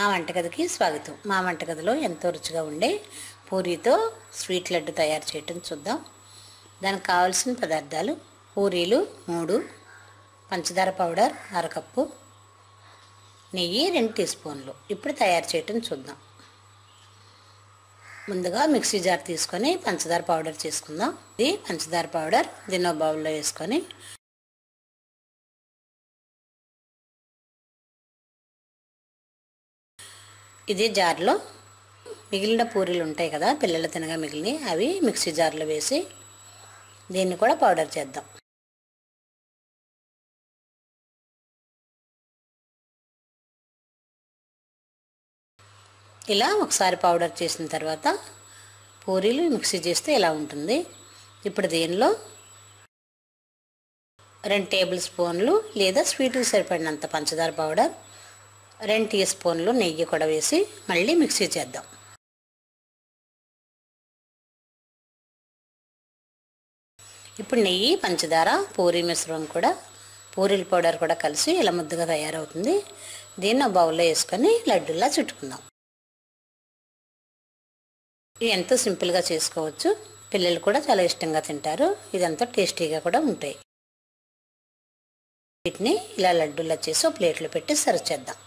మా వంటగదికి స్వాగతం. మా వంటగదిలో ఎంతో రుచిగా ఉండే పూరీతో స్వీట్ లడ్డు తయారు చేయటం చూద్దాం. దానికి కావాల్సిన పదార్థాలు: పూరీలు 3, పంచదార పౌడర్ 1/2 కప్పు, నెయ్యి 2 టీ స్పూన్లు. ఇప్పుడు తయారు చేయటం చూద్దాం. ముందుగా మిక్సీ జార్ తీసుకొని పంచదార పౌడర్ చేసుకుందాం. ఇది పంచదార పౌడర్ దీన్ని బౌల్లో వేసుకొని ఇదే జార్లో మిగిలిన పూరీలు ఉంటాయి కదా, పిల్లలు తినగా మిగిలినవి, అవి మిక్సీ జార్లో వేసి దీన్ని కూడా పౌడర్ చేద్దాం. ఇలా ఒకసారి పౌడర్ చేసిన తర్వాత పూరీలు మిక్సీ చేస్తే ఇలా ఉంటుంది. ఇప్పుడు దీనిలో 2 టేబుల్ స్పూన్లు లేదా స్వీట్కి సరిపడినంత పంచదార పౌడర్, 2 టీ స్పూన్లు నెయ్యి కూడా వేసి మళ్ళీ మిక్సీ చేద్దాం. ఇప్పుడు నెయ్యి, పంచదార, పూరీ మిశ్రమం కూడా, పూరీల పౌడర్ కూడా కలిసి ఇలా ముద్దగా తయారవుతుంది. దీన్ని బౌల్లో వేసుకొని లడ్డూలా చుట్టుకుందాం. ఇది ఎంతో సింపుల్గా చేసుకోవచ్చు. పిల్లలు కూడా చాలా ఇష్టంగా తింటారు. ఇదంతా టేస్టీగా కూడా ఉంటాయి. వీటిని ఇలా లడ్డూలా చేసి ఒక ప్లేట్లో పెట్టి సర్వ్ చేద్దాం.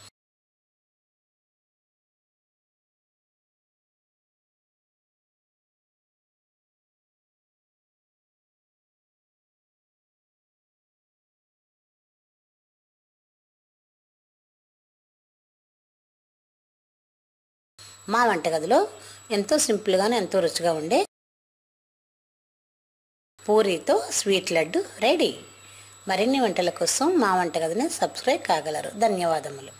మా వంటగదిలో ఎంతో సింపుల్గానే ఎంతో రుచిగా ఉండే పూరీతో స్వీట్ లడ్డు రెడీ. మరిన్ని వంటల కోసం మా వంటగదిని సబ్స్క్రైబ్ కాగలరు. ధన్యవాదములు.